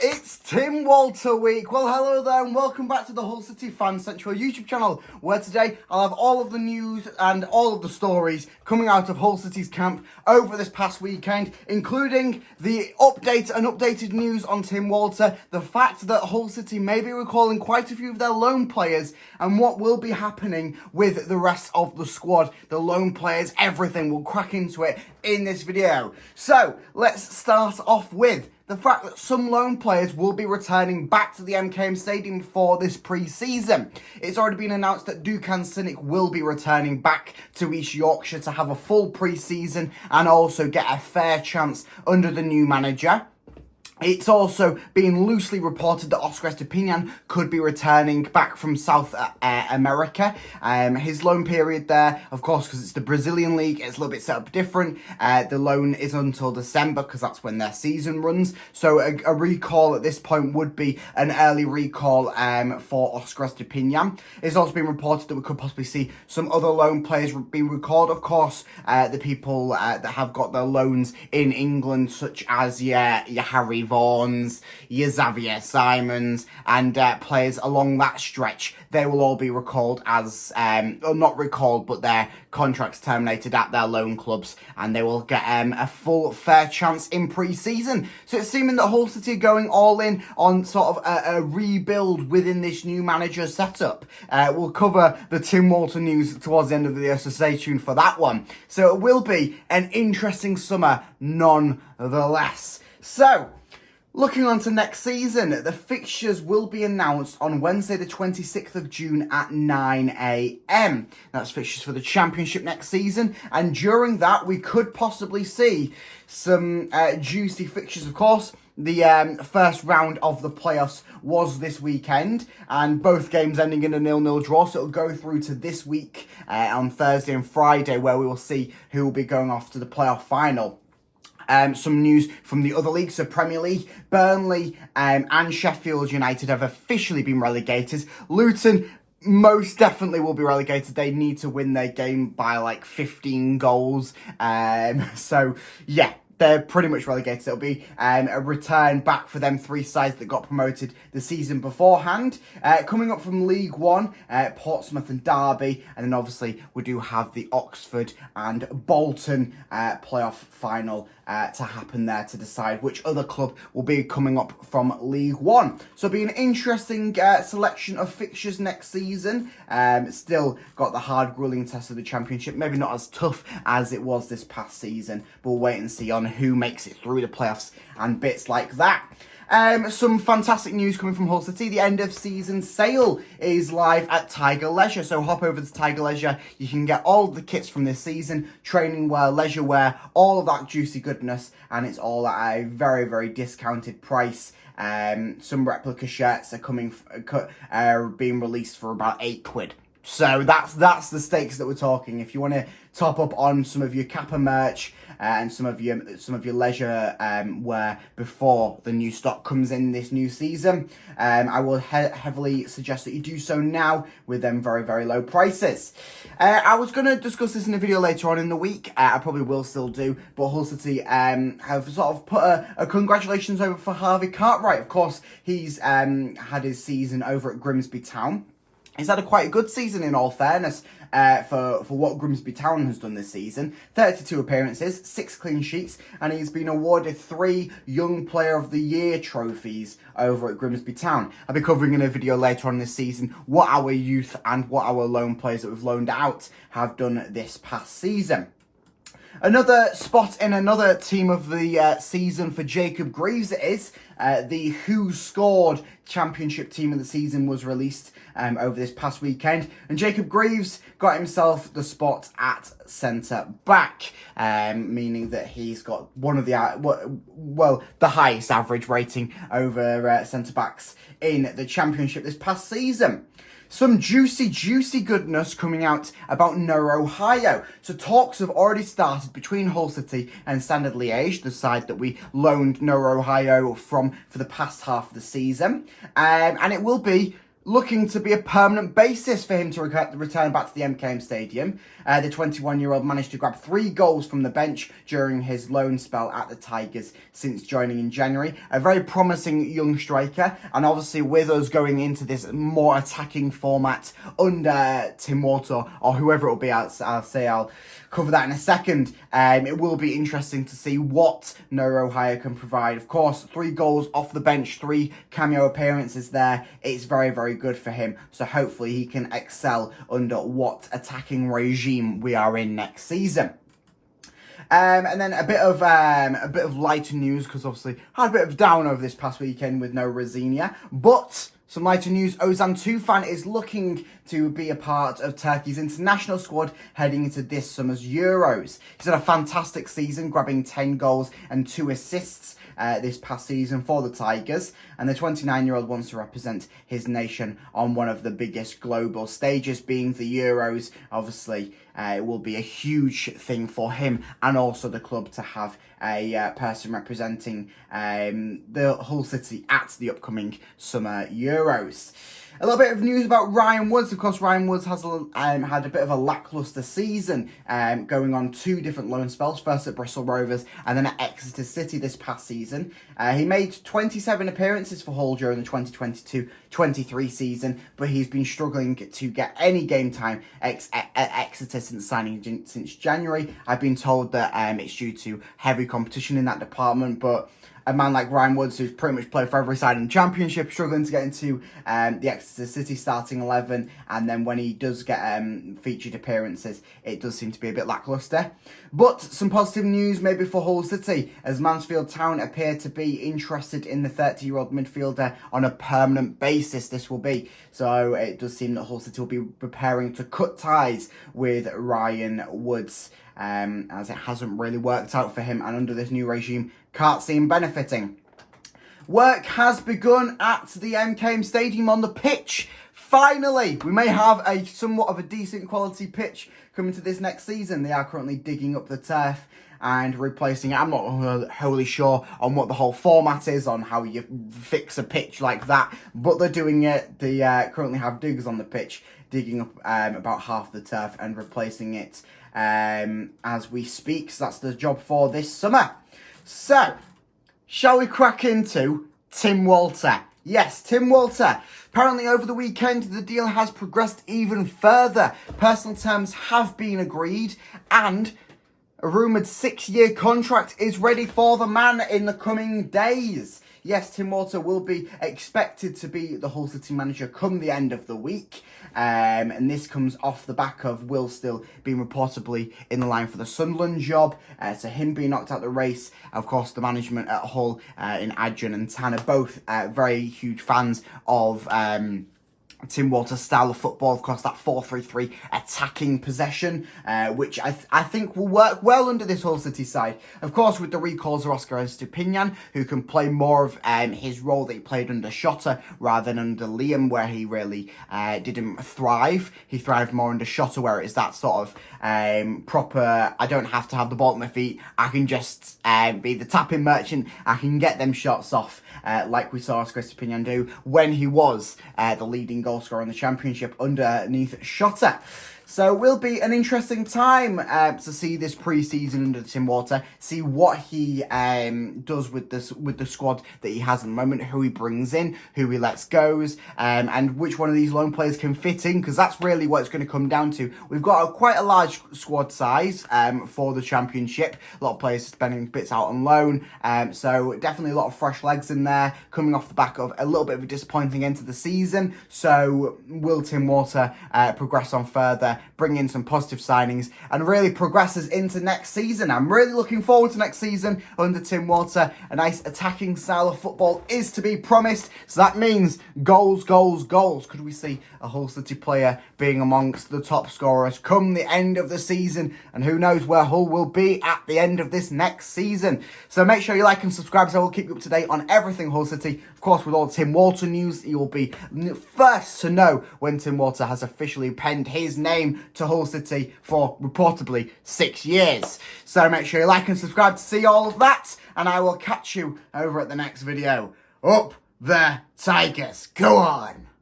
It's Tim Walter week. Well, hello there and welcome back to the HullCityFanCentral YouTube channel, where today I'll have all of the news and all of the stories coming out of Hull City's camp over this past weekend, including the updated news on Tim Walter, the fact that Hull City may be recalling quite a few of their loan players, and what will be happening with the rest of the squad, the loan players, everything. We'll crack into it in this video. So, let's start off with the fact that some loan players will be returning back to the MKM Stadium for this pre-season. It's already been announced that Dukan Cynic will be returning back to East Yorkshire to have a full pre-season and also get a fair chance under the new manager. It's also been loosely reported that Oscar Estepinian could be returning back from South America. His loan period there, of course, because it's the Brazilian league, it's a little bit set up different. The loan is until December because that's when their season runs. So a recall at this point would be an early recall for Oscar Estepinian. It's also been reported that we could possibly see some other loan players being recalled. Of course, the people that have got their loans in England, such as your Harry Vaughns, your Xavier Simons, and players along that stretch, they will all be recalled as, or not recalled, but their contracts terminated at their loan clubs, and they will get a full fair chance in pre-season. So it's seeming that Hull City are going all in on sort of a rebuild within this new manager setup. We'll cover the Tim Walter news towards the end of the video, so stay tuned for that one. So it will be an interesting summer nonetheless. So, looking on to next season, the fixtures will be announced on Wednesday the 26th of June at 9 a.m. That's fixtures for the Championship next season, and during that we could possibly see some juicy fixtures. Of course, the first round of the playoffs was this weekend, and both games ending in a 0-0 draw, so it'll go through to this week on Thursday and Friday, where we will see who will be going off to the playoff final. Some news from the other leagues, so Premier League, Burnley and Sheffield United have officially been relegated. Luton most definitely will be relegated. They need to win their game by like 15 goals. So yeah, they're pretty much relegated. It'll be a return back for them three sides that got promoted the season beforehand. Coming up from League One, Portsmouth and Derby. And then obviously we do have the Oxford and Bolton playoff final to happen there to decide which other club will be coming up from League One. So it'll be an interesting selection of fixtures next season. Still got the hard grueling test of the Championship. Maybe not as tough as it was this past season, but we'll wait and see on who makes it through the playoffs and bits like that. Some fantastic news coming from Hull City. The end of season sale is live at Tiger Leisure. So hop over to Tiger Leisure. You can get all the kits from this season, training wear, leisure wear, all of that juicy goodness. And it's all at a very, very discounted price. Some replica shirts are being released for about £8. So that's the stakes that we're talking. If you want to top up on some of your Kappa merch and some of your leisure wear before the new stock comes in this new season, I will heavily suggest that you do so now with them very, very low prices. I was going to discuss this in a video later on in the week. I probably will still do, but Hull City have sort of put a congratulations over for Harvey Cartwright. Of course, he's had his season over at Grimsby Town. He's had quite a good season, in all fairness, for what Grimsby Town has done this season. 32 appearances, 6 clean sheets, and he's been awarded 3 Young Player of the Year trophies over at Grimsby Town. I'll be covering in a video later on this season what our youth and what our loan players that we've loaned out have done this past season. Another spot in another team of the season for Jacob Greaves it is. The Who Scored Championship team of the season was released over this past weekend. And Jacob Greaves got himself the spot at centre-back, meaning that he's got one of the, the highest average rating over centre-backs in the Championship this past season. Some juicy goodness coming out about Noro Ohio. So talks have already started between Hull City and Standard Liège, the side that we loaned Noro Ohio from for the past half of the season. And it will be looking to be a permanent basis for him to return back to the MKM Stadium. The 21-year-old managed to grab 3 goals from the bench during his loan spell at the Tigers since joining in January. A very promising young striker, and obviously with us going into this more attacking format under Tim Walter, or whoever it will be, I'll cover that in a second. It will be interesting to see what Noro Ohio can provide. Of course, 3 goals off the bench, 3 cameo appearances there. It's very, very good for him. So hopefully he can excel under what attacking regime we are in next season. And then a bit of lighter news, because obviously had a bit of down over this past weekend with no Rosinia, but some lighter news. Ozan Tufan is looking to be a part of Turkey's international squad heading into this summer's Euros. He's had a fantastic season, grabbing 10 goals and 2 assists this past season for the Tigers, and the 29-year-old wants to represent his nation on one of the biggest global stages, being the Euros. Obviously, it will be a huge thing for him and also the club to have a person representing the Hull City at the upcoming summer Euros. A little bit of news about Ryan Woods. Of course, Ryan Woods has had a bit of a lacklustre season, going on 2 different loan spells, first at Bristol Rovers and then at Exeter City this past season. He made 27 appearances for Hull during the 2022-23 season, but he's been struggling to get any game time at Exeter since signing since January. I've been told that it's due to heavy competition in that department, but a man like Ryan Woods, who's pretty much played for every side in the Championship, struggling to get into the Exeter City starting 11, and then when he does get featured appearances, it does seem to be a bit lacklustre. But some positive news maybe for Hull City, as Mansfield Town appear to be interested in the 30-year-old midfielder on a permanent basis. This will be. So it does seem that Hull City will be preparing to cut ties with Ryan Woods, as it hasn't really worked out for him, and under this new regime, can't see him benefiting. Work has begun at the MKM Stadium on the pitch. Finally, we may have a somewhat of a decent quality pitch coming to this next season. They are currently digging up the turf and replacing it. I'm not wholly sure on what the whole format is, on how you fix a pitch like that, but they're doing it. They currently have diggers on the pitch, digging up about half the turf and replacing it as we speak. So that's the job for this summer. So, shall we crack into Tim Walter? Yes, Tim Walter. Apparently over the weekend, the deal has progressed even further. Personal terms have been agreed, and a rumoured 6-year contract is ready for the man in the coming days. Yes, Tim Walter will be expected to be the Hull City manager come the end of the week. And this comes off the back of Will Still being reportedly in the line for the Sunderland job. So him being knocked out the race. Of course, the management at Hull in Adrian and Tanner, both very huge fans of Tim Walter's style of football. Of course, that 4-3-3 attacking possession, which I think will work well under this Hull City side. Of course, with the recalls of Oscar Estupinian, who can play more of his role that he played under Shotta rather than under Liam, where he really didn't thrive. He thrived more under Shotta, where it is that sort of proper, I don't have to have the ball at my feet, I can just be the tapping merchant, I can get them shots off, like we saw Oscar Estupinian do when he was the leading goal scorer in the Championship underneath Shotta. So it will be an interesting time to see this pre-season under Tim Walter, see what he does with the squad that he has at the moment, who he brings in, who he lets go, and which one of these loan players can fit in, because that's really what it's going to come down to. We've got quite a large squad size for the Championship. A lot of players spending bits out on loan, so definitely a lot of fresh legs in there, coming off the back of a little bit of a disappointing end to the season. So will Tim Walter progress on further, bring in some positive signings, and really progress us into next season? I'm really looking forward to next season under Tim Walter. A nice attacking style of football is to be promised, so that means goals, goals, goals. Could we see a Hull City player being amongst the top scorers come the end of the season? And who knows where Hull will be at the end of this next season. So make sure you like and subscribe, so I will keep you up to date on everything Hull City. Of course, with all Tim Walter news, you will be first to know when Tim Walter has officially penned his name to Hull City for reportedly 6 years. So make sure you like and subscribe to see all of that, and I will catch you over at the next video. Up the Tigers, go on!